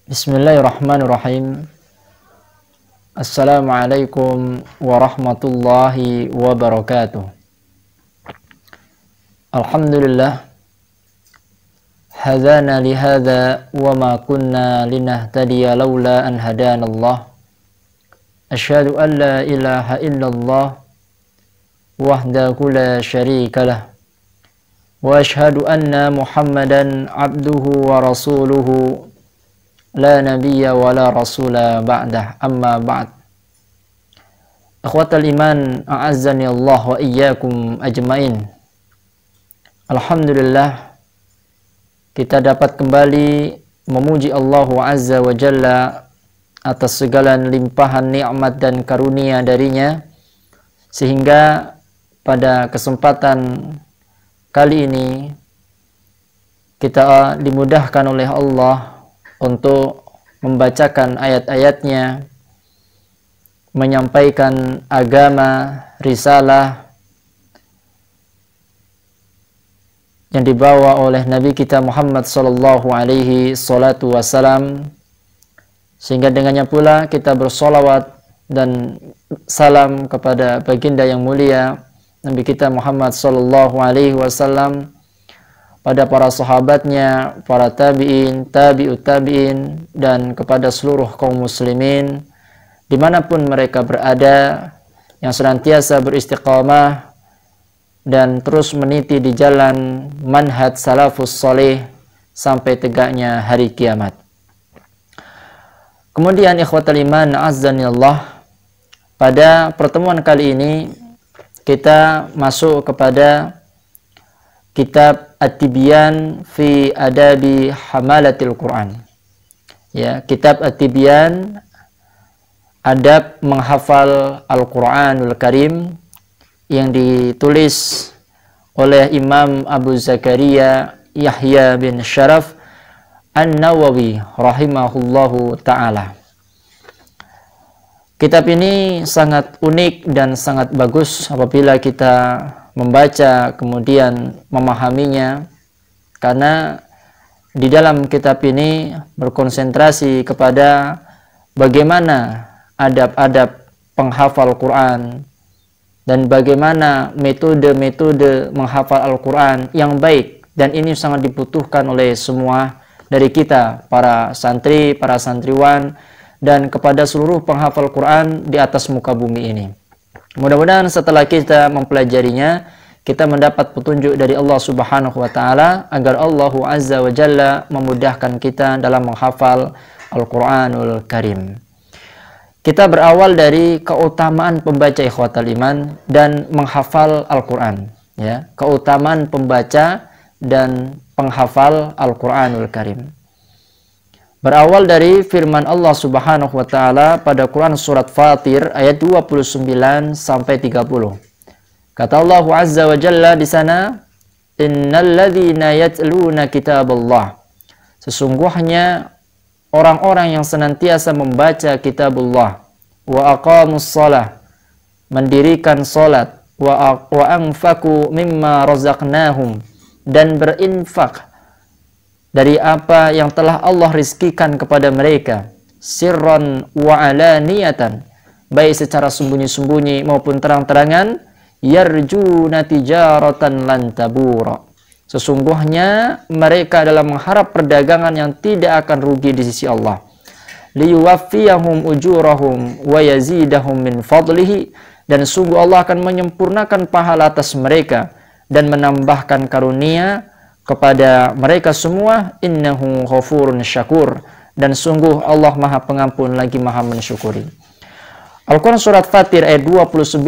Bismillahirrahmanirrahim. Assalamualaikum warahmatullahi wabarakatuh. Alhamdulillah, hadana lihada wa ma kunna linahtadiya laula an hadana Allah. Asyhadu an la ilaha illallah wahdahu la syarika lah. Wa asyhadu anna Muhammadan abduhu wa rasuluhu la nabiyya wa la rasula ba'dah, amma ba'd. Akhwatal iman, a'azzani Allah wa iyyakum ajmain. Alhamdulillah, kita dapat kembali memuji Allah Azza wa Jalla atas segala limpahan nikmat dan karunia darinya, sehingga pada kesempatan kali ini kita dimudahkan oleh Allah untuk membacakan ayat-ayatnya, menyampaikan agama, risalah yang dibawa oleh Nabi kita Muhammad sallallahu alaihi salatu wasalam, sehingga dengannya pula kita bersolawat dan salam kepada baginda yang mulia Nabi kita Muhammad sallallahu alaihi wasallam, pada para sahabatnya, para tabi'in, tabi'ut tabi'in, dan kepada seluruh kaum muslimin dimanapun mereka berada, yang senantiasa beristiqamah dan terus meniti di jalan manhaj salafus salih sampai tegaknya hari kiamat. Kemudian ikhwatal iman, azzani Allah, pada pertemuan kali ini kita masuk kepada kitab At-Tibyan fi Adabi Hamalatil Quran. Ya, kitab At-Tibyan, adab menghafal Al-Quranul Karim, yang ditulis oleh Imam Abu Zakaria Yahya bin Syaraf An-Nawawi rahimahullahu ta'ala. Kitab ini sangat unik dan sangat bagus apabila kita membaca kemudian memahaminya, karena di dalam kitab ini berkonsentrasi kepada bagaimana adab-adab penghafal Quran dan bagaimana metode-metode menghafal Al-Quran yang baik, dan ini sangat dibutuhkan oleh semua dari kita, para santri, para santriwan, dan kepada seluruh penghafal Quran di atas muka bumi ini. Mudah-mudahan setelah kita mempelajarinya, kita mendapat petunjuk dari Allah Subhanahu wa Ta'ala, agar Allah Azza wa Jalla memudahkan kita dalam menghafal Al-Quranul Karim. Kita berawal dari keutamaan pembaca ikhwatal iman dan menghafal Al-Quran. Ya, keutamaan pembaca dan penghafal Al-Quranul Karim. Berawal dari firman Allah Subhanahu wa Ta'ala pada Quran surat Fatir ayat 29 sampai 30. Kata Allah Azza wa Jalla di sana, "Innal ladzina yatluna kitaballah." Sesungguhnya orang-orang yang senantiasa membaca kitabullah, wa aqamus shalah, mendirikan salat, wa anfaqu mimma razaqnahum, dan berinfak dari apa yang telah Allah rizkikan kepada mereka, sirran wa alaniyatan, baik secara sembunyi-sembunyi maupun terang-terangan, yarjuna tijaratan lan tabura, sesungguhnya mereka dalam mengharap perdagangan yang tidak akan rugi di sisi Allah, liyuwaffiyahum ujurahum wa yazidahum min fadlihi, dan sungguh Allah akan menyempurnakan pahala atas mereka dan menambahkan karunia kepada mereka semua. Innahu ghafurun syakur, dan sungguh Allah Maha Pengampun lagi Maha mensyukuri. Al-Quran surat Fatir ayat 29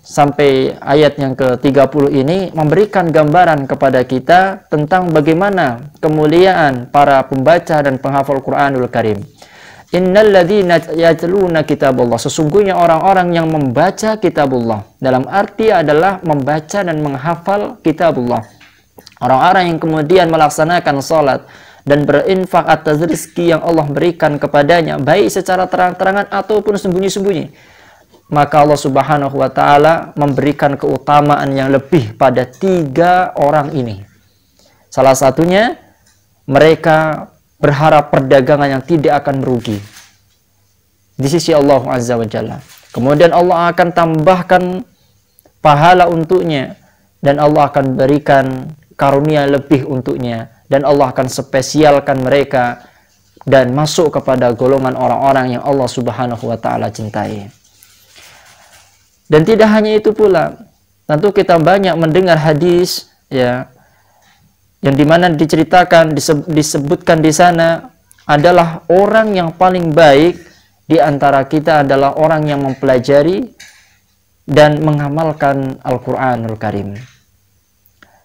sampai ayat yang ke-30 ini memberikan gambaran kepada kita tentang bagaimana kemuliaan para pembaca dan penghafal Quranul Karim. Innal ladzina yatluna kitaballah, sesungguhnya orang-orang yang membaca kitabullah, dalam arti adalah membaca dan menghafal kitabullah. Orang-orang yang kemudian melaksanakan salat dan berinfak atas rezeki yang Allah berikan kepadanya, baik secara terang-terangan ataupun sembunyi-sembunyi, maka Allah Subhanahu wa Ta'ala memberikan keutamaan yang lebih pada 3 orang ini. Salah satunya, mereka berharap perdagangan yang tidak akan merugi di sisi Allah Azza wa Jalla. Kemudian Allah akan tambahkan pahala untuknya, dan Allah akan berikan karunia lebih untuknya, dan Allah akan spesialkan mereka dan masuk kepada golongan orang-orang yang Allah Subhanahu wa taala cintai. Dan tidak hanya itu pula, tentu kita banyak mendengar hadis ya, yang dimana diceritakan, disebutkan di sana adalah orang yang paling baik di antara kita adalah orang yang mempelajari dan mengamalkan Al-Quranul Karim.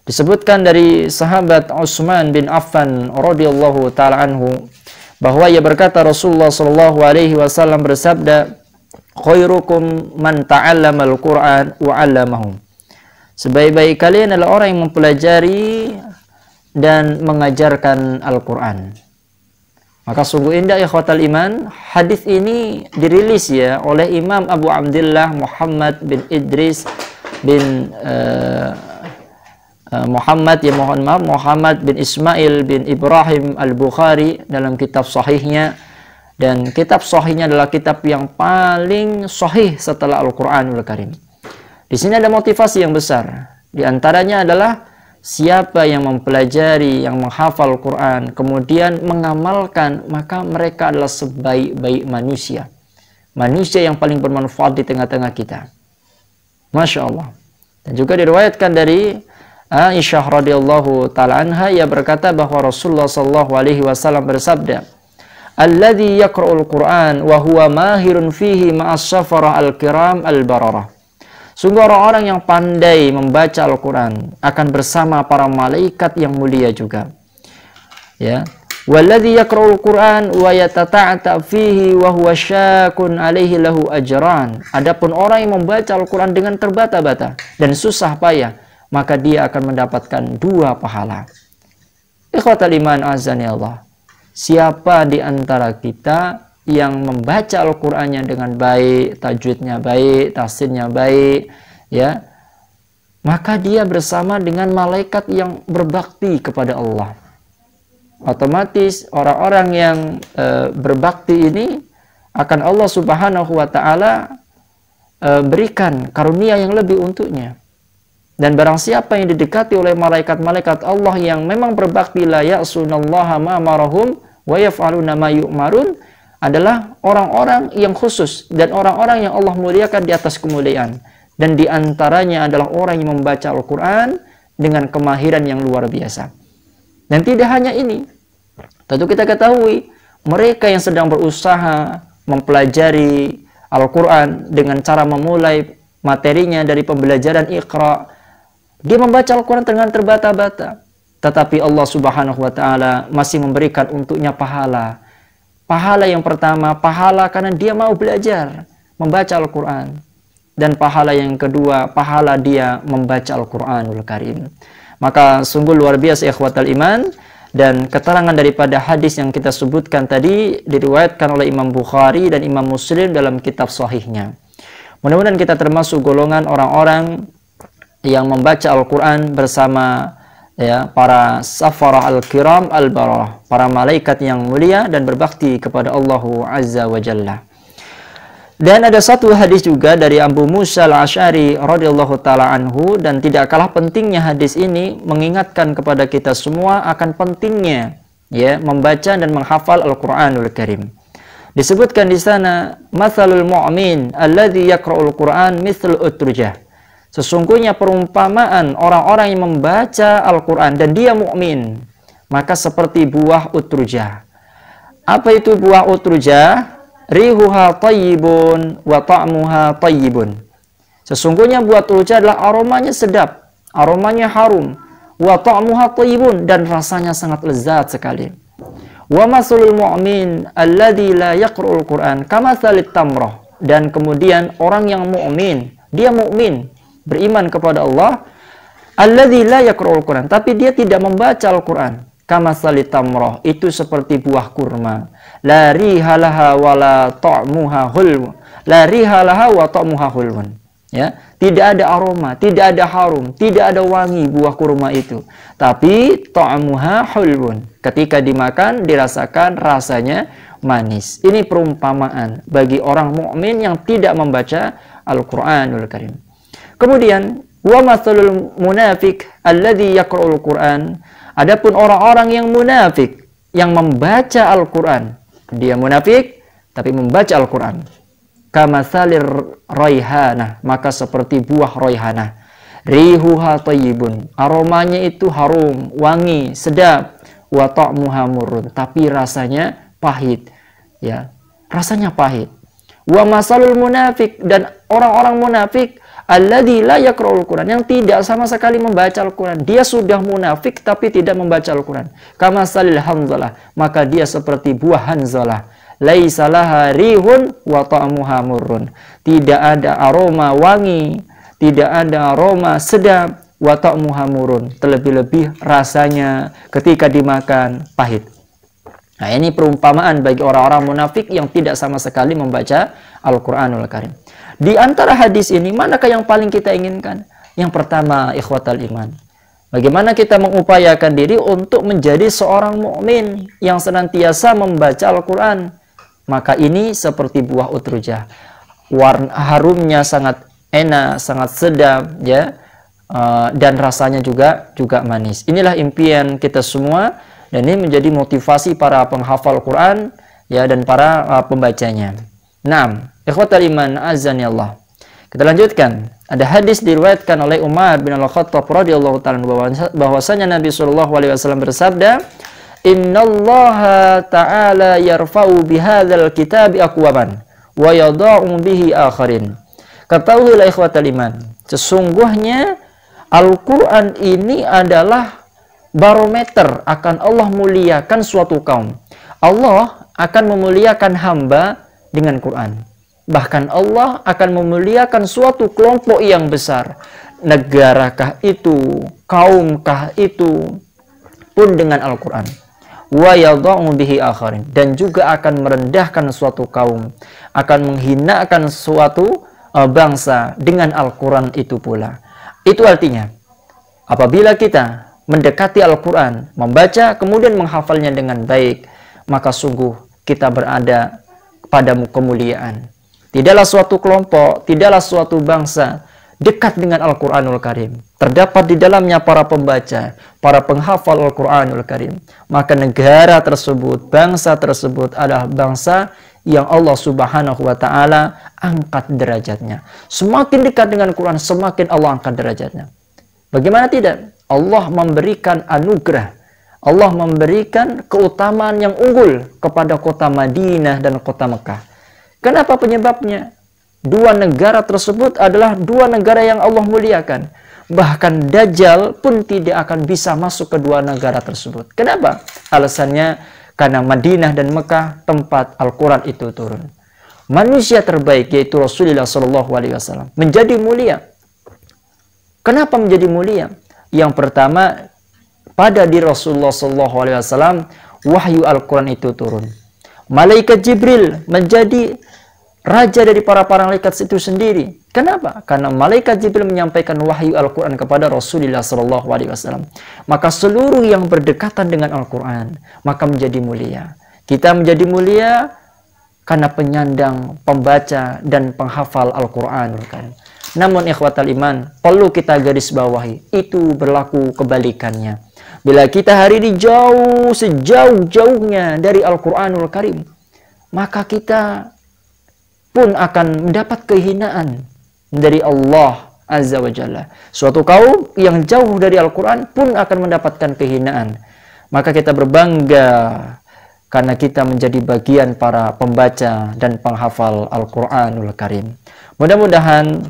Disebutkan dari sahabat Utsman bin Affan radhiyallahu taala anhu bahwa ia berkata, Rasulullah sallallahu alaihi wasallam bersabda, khairukum man ta'allama al-Qur'an wa 'allamahu. Sebaik-baik kalian adalah orang yang mempelajari dan mengajarkan Al-Qur'an. Maka sungguh indah ikhwatal iman, hadis ini dirilis ya oleh Imam Abu Abdullah Muhammad bin Idris bin Muhammad bin Ismail bin Ibrahim Al-Bukhari dalam kitab sahihnya. Dan kitab sahihnya adalah kitab yang paling sahih setelah Al-Quranul Karim. Di sini ada motivasi yang besar. Di antaranya adalah siapa yang mempelajari, yang menghafal Quran, kemudian mengamalkan, maka mereka adalah sebaik-baik manusia. Manusia yang paling bermanfaat di tengah-tengah kita. Masya Allah. Dan juga diriwayatkan dari Aisyah radhiyallahu ta'ala anha, ia berkata bahwa Rasulullah sallallahu alaihi wasallam bersabda, alladzi yaqra'ul Qur'an wa huwa mahirun fihi ma'as safara al-kiram al-bararah. Sungguh orang-orang yang pandai membaca Al-Qur'an akan bersama para malaikat yang mulia juga. Ya. Walladzi yaqra'ul Qur'an wa yatata'ata fihi wa huwa syakun 'alaihi lahu ajran. Adapun orang yang membaca Al-Qur'an dengan terbata-bata dan susah payah, maka dia akan mendapatkan 2 pahala. Ikhwatal iman azani Allah. Siapa di antara kita yang membaca Al-Qur'annya dengan baik, tajwidnya baik, tafsirnya baik, ya, maka dia bersama dengan malaikat yang berbakti kepada Allah. Otomatis orang-orang yang berbakti ini akan Allah Subhanahu wa taala berikan karunia yang lebih untuknya. Dan barang siapa yang didekati oleh malaikat-malaikat Allah yang memang berbakti, la ya'sunallaha ma amarahum wa yaf'aluna ma yu'marun, adalah orang-orang yang khusus dan orang-orang yang Allah muliakan di atas kemuliaan. Dan di antaranya adalah orang yang membaca Al-Quran dengan kemahiran yang luar biasa. Dan tidak hanya ini, tentu kita ketahui mereka yang sedang berusaha mempelajari Al-Quran dengan cara memulai materinya dari pembelajaran Iqra, dia membaca Al-Quran dengan terbata-bata, tetapi Allah Subhanahu wa taala masih memberikan untuknya pahala. Pahala yang pertama, pahala karena dia mau belajar membaca Al-Quran. Dan pahala yang kedua, pahala dia membaca Al-Quranul Karim. Maka sungguh luar biasa ikhwatal iman. Dan keterangan daripada hadis yang kita sebutkan tadi diriwayatkan oleh Imam Bukhari dan Imam Muslim dalam kitab sahihnya. Mudah-mudahan kita termasuk golongan orang-orang yang membaca Al-Quran bersama ya para safara al-kiram al-bararah, para malaikat yang mulia dan berbakti kepada Allah Azza wa Jalla. Dan ada satu hadis juga dari Abu Musa al-Asy'ari radhiyallahu taala anhu, dan tidak kalah pentingnya hadis ini mengingatkan kepada kita semua akan pentingnya ya membaca dan menghafal Al-Qur'anul Karim. Disebutkan di sana, matsalul mu'min alladzi yaqra'ul Qur'an mithlu utrujah. Sesungguhnya perumpamaan orang-orang yang membaca Al-Quran dan dia mukmin, maka seperti buah utrujah. Apa itu buah utrujah? Rihuha tayyibun wa ta'muha tayyibun. Sesungguhnya buah utrujah adalah aromanya sedap, aromanya harum, wa ta'muha tayyibun, dan rasanya sangat lezat sekali. Wa masalul mu'min alladzi la yaqra'ul Qur'an kamatsalit tamrah. Dan kemudian orang yang mukmin, dia mukmin, beriman kepada Allah, alladzi la yaqra'ul Qur'an, tapi dia tidak membaca Al-Qur'an, kamatsalit tamrah, itu seperti buah kurma, la rihalaha wa la ta'muha hulw, la rihalaha wa ta'muha hulwun. Ya, tidak ada aroma, tidak ada harum, tidak ada wangi buah kurma itu. Tapi ta'amuha hulbun. Ketika dimakan dirasakan rasanya manis. Ini perumpamaan bagi orang mukmin yang tidak membaca Al-Qur'anul Karim. Kemudian wa matsalul munafiq alladzi yaqra'ul Qur'an. Adapun orang-orang yang munafik yang membaca Al-Qur'an. Dia munafik tapi membaca Al-Qur'an. Kamatsalir raihanah, maka seperti buah raihanah. Rihuha thayyibun, aromanya itu harum, wangi, sedap. Wa ta'muha murrun, tapi rasanya pahit. Ya, rasanya pahit. Wa masalul munafik, dan orang-orang munafik alladzi la yaqra'ul Qur'an, yang tidak sama sekali membaca Al-Qur'an. Dia sudah munafik tapi tidak membaca Al-Qur'an. Kamatsalil hanzalah, maka dia seperti buah hanzalah. Laisa laha rihun wa ta'muha murrun. Tidak ada aroma wangi, tidak ada aroma sedap, wa ta'muha murrun. Terlebih-lebih rasanya ketika dimakan pahit. Nah, ini perumpamaan bagi orang-orang munafik yang tidak sama sekali membaca Al-Qur'anul Karim. Di antara hadis ini, manakah yang paling kita inginkan? Yang pertama, ikhwatal iman. Bagaimana kita mengupayakan diri untuk menjadi seorang mukmin yang senantiasa membaca Al-Qur'an? Maka ini seperti buah utrujah. Warna harumnya sangat enak, sangat sedap, ya. Dan rasanya juga manis. Inilah impian kita semua, dan ini menjadi motivasi para penghafal Quran, ya, dan para pembacanya. Naam, ikhwatal iman azani Allah. Kita lanjutkan. Ada hadis diriwayatkan oleh Umar bin Al-Khattab radhiyallahu ta'ala bahwasanya Nabi sallallahu alaihi wasallam bersabda, Innallaha ta'ala yarfa'u bihadzal kitabi aqwaman wa yadha'u bihi akharin. Ketahuilah ikhwatal iman, sesungguhnya Al-Qur'an ini adalah barometer akan Allah muliakan suatu kaum. Allah akan memuliakan hamba dengan Quran. Bahkan Allah akan memuliakan suatu kelompok yang besar. Negarakah itu, kaumkah itu, pun dengan Al-Qur'an. Wa yadha'u bihi akharin, dan juga akan merendahkan suatu kaum, akan menghinakan suatu bangsa dengan Al-Qur'an itu pula. Itu artinya apabila kita mendekati Al-Qur'an, membaca kemudian menghafalnya dengan baik, maka sungguh kita berada pada kemuliaan. Tidaklah suatu kelompok, tidaklah suatu bangsa dekat dengan Al-Quranul Karim. Terdapat di dalamnya para pembaca, para penghafal Al-Quranul Karim. Maka negara tersebut, bangsa tersebut adalah bangsa yang Allah Subhanahu wa Ta'ala angkat derajatnya. Semakin dekat dengan Quran, semakin Allah angkat derajatnya. Bagaimana tidak? Allah memberikan anugerah, Allah memberikan keutamaan yang unggul kepada kota Madinah dan kota Mekah. Kenapa penyebabnya? Dua negara tersebut adalah dua negara yang Allah muliakan. Bahkan Dajjal pun tidak akan bisa masuk ke dua negara tersebut. Kenapa? Alasannya karena Madinah dan Mekah tempat Al-Quran itu turun. Manusia terbaik yaitu Rasulullah SAW menjadi mulia. Kenapa menjadi mulia? Yang pertama, pada diri Rasulullah SAW wahyu Al-Quran itu turun. Malaikat Jibril menjadi raja dari para malaikat itu sendiri. Kenapa? Karena malaikat Jibril menyampaikan wahyu Al-Quran kepada Rasulullah SAW. Maka seluruh yang berdekatan dengan Al-Quran maka menjadi mulia. Kita menjadi mulia karena penyandang, pembaca, dan penghafal Al-Quran. Namun ikhwatal iman, perlu kita garis bawahi, itu berlaku kebalikannya. Bila kita hari ini jauh, sejauh-jauhnya dari Al-Quranul Karim, maka kita pun akan mendapat kehinaan dari Allah Azza wa Jalla. Suatu kaum yang jauh dari Al-Quran pun akan mendapatkan kehinaan. Maka kita berbangga karena kita menjadi bagian para pembaca dan penghafal Al-Quranul Karim. Mudah-mudahan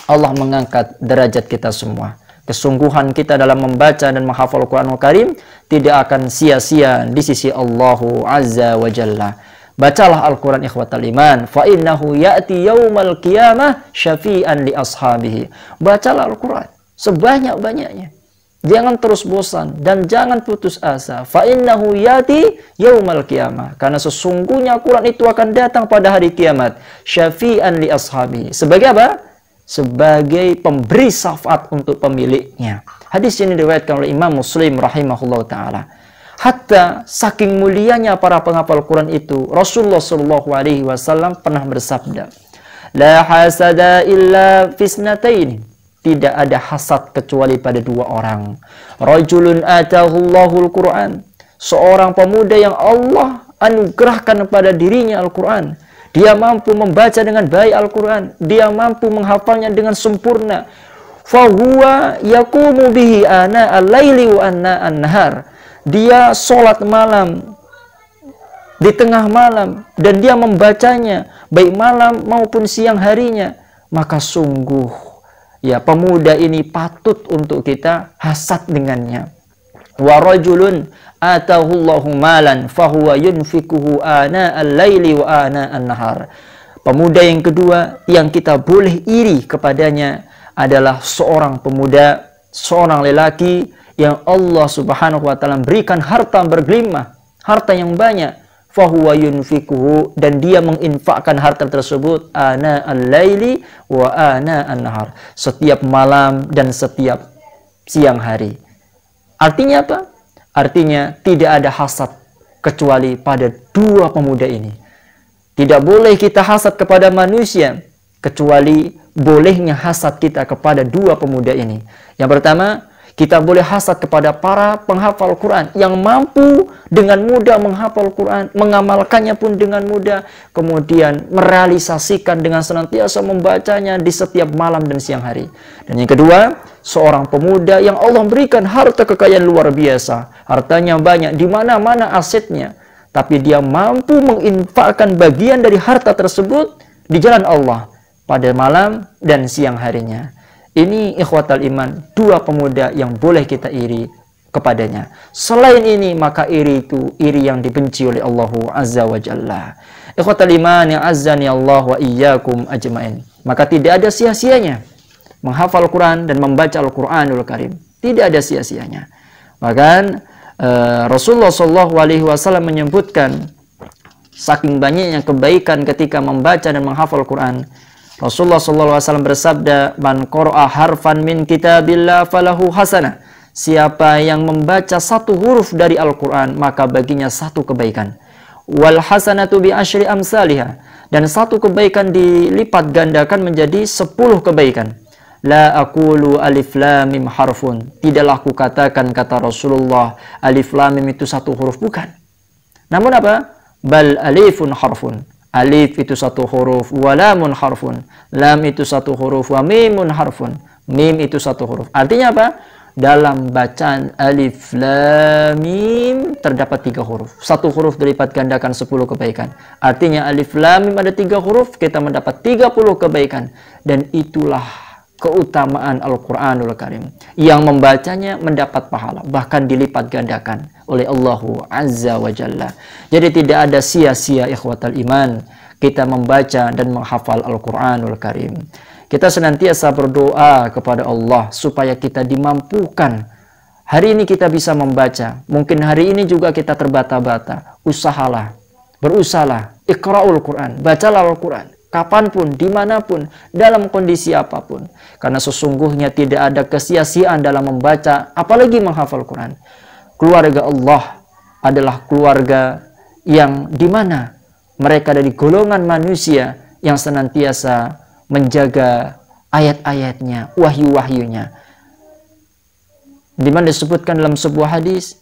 Allah mengangkat derajat kita semua. Kesungguhan kita dalam membaca dan menghafal Al-Quranul Karim tidak akan sia-sia di sisi Allah Azza wa Jalla. Bacalah Al-Quran ikhwatal iman, fa innahu ya'ti yaumal qiyamah syafi'an li ashabihi. Bacalah Al-Quran sebanyak-banyaknya. Jangan terus bosan dan jangan putus asa. Fa innahu ya'ti yaumal qiyamah, karena sesungguhnya Al-Quran itu akan datang pada hari kiamat, syafi'an li ashabihi. Sebagai apa? sebagai pemberi syafaat untuk pemiliknya. Hadis ini diriwayatkan oleh Imam Muslim rahimahullah ta'ala. Hatta saking mulianya para penghafal Quran itu, Rasulullah Shallallahu Alaihi Wasallam pernah bersabda, La hasada illa fisnatain. Tidak ada hasad kecuali pada dua orang. Rajulun atahullahul Quran. Seorang pemuda yang Allah anugerahkan pada dirinya Al-Quran. Dia mampu membaca dengan baik Al-Quran. Dia mampu menghafalnya dengan sempurna. Fahuwa yakumu bihi ana al-laili wa anna an-nahar. Dia sholat malam di tengah malam dan dia membacanya baik malam maupun siang harinya, maka sungguh ya pemuda ini patut untuk kita hasad dengannya. Wa rajulun atahullahu malan fahuwa yunfikuhu ana al-laili wa ana an-nahar. Pemuda yang kedua yang kita boleh iri kepadanya adalah seorang pemuda, seorang lelaki yang Allah Subhanahu wa taala berikan harta bergelimah, harta yang banyak, fahuwa yunfikuhu, dan dia menginfakkan harta tersebut ana al-laili wa ana an-nahar, setiap malam dan setiap siang hari. Artinya apa? Artinya tidak ada hasad kecuali pada dua pemuda ini. Tidak boleh kita hasad kepada manusia kecuali bolehnya hasad kita kepada dua pemuda ini. Yang pertama, kita boleh hasad kepada para penghafal Quran yang mampu dengan mudah menghafal Quran, mengamalkannya pun dengan mudah, kemudian merealisasikan dengan senantiasa membacanya di setiap malam dan siang hari. Dan yang kedua, seorang pemuda yang Allah berikan harta kekayaan luar biasa, hartanya banyak, di mana-mana asetnya, tapi dia mampu menginfakkan bagian dari harta tersebut di jalan Allah pada malam dan siang harinya. Ini ikhwatal iman, dua pemuda yang boleh kita iri kepadanya. Selain ini, maka iri itu iri yang dibenci oleh Allah Azza wa Jalla. Ikhwatal iman yang azzani Allah wa iyyakum ajmain. Maka tidak ada sia-sianya menghafal Quran dan membaca Al-Quranul Karim. Tidak ada sia-sianya. Bahkan Rasulullah SAW menyebutkan saking banyaknya kebaikan ketika membaca dan menghafal Quran. Rasulullah SAW bersabda, Man qara'a harfan min kitabillah falahu hasanah. Siapa yang membaca satu huruf dari Al-Quran, maka baginya satu kebaikan. Wal hasanatu bi asyri amsalihah. Dan satu kebaikan dilipat gandakan menjadi 10 kebaikan. La aqulu alif lam mim harfun. Tidaklah aku katakan, kata Rasulullah, alif lam mim itu satu huruf, bukan. Namun apa? Bal alifun harfun. Alif itu satu huruf, walamun harfun. Lam itu satu huruf, wa mimun harfun. Mim itu satu huruf. Artinya apa? Dalam bacaan alif lam mim terdapat 3 huruf. Satu huruf dilipat gandakan 10 kebaikan. Artinya alif lam mim ada 3 huruf, kita mendapat 30 kebaikan. Dan itulah keutamaan Al-Quranul Karim. Yang membacanya mendapat pahala, bahkan dilipat gandakan oleh Allah Azza wa Jalla. Jadi tidak ada sia-sia ikhwatal iman kita membaca dan menghafal Al-Quranul Karim. Kita senantiasa berdoa kepada Allah supaya kita dimampukan. Hari ini kita bisa membaca, mungkin hari ini juga kita terbata-bata. Usahalah, berusahalah, iqra'ul Quran, bacalah Al-Quran. Kapanpun, dimanapun, dalam kondisi apapun. Karena sesungguhnya tidak ada kesia-siaan dalam membaca, apalagi menghafal Quran. Keluarga Allah adalah keluarga yang dimana mereka dari golongan manusia yang senantiasa menjaga ayat-ayatnya, wahyu-wahyunya. Dimana disebutkan dalam sebuah hadis,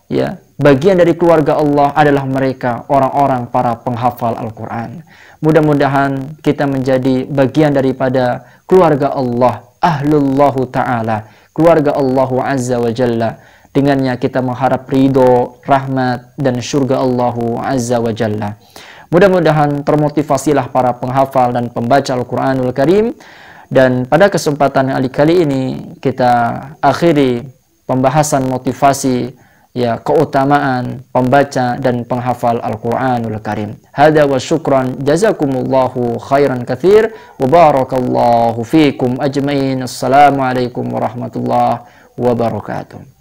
ya, bagian dari keluarga Allah adalah mereka, orang-orang para penghafal Al-Quran. Mudah-mudahan kita menjadi bagian daripada keluarga Allah, ahlullahu ta'ala, keluarga Allah Azza wa Jalla. Dengannya kita mengharap ridho, rahmat, dan surga Allah Azza wa Jalla. Mudah-mudahan termotivasilah para penghafal dan pembaca Al-Quranul Karim. Dan pada kesempatan kali ini kita akhiri pembahasan motivasi, ya, keutamaan pembaca dan penghafal Al-Quranul Karim. Hada wa syukran, jazakumullahu khairan katsir, wa barakallahu fikum ajmain. Assalamualaikum warahmatullahi wabarakatuh.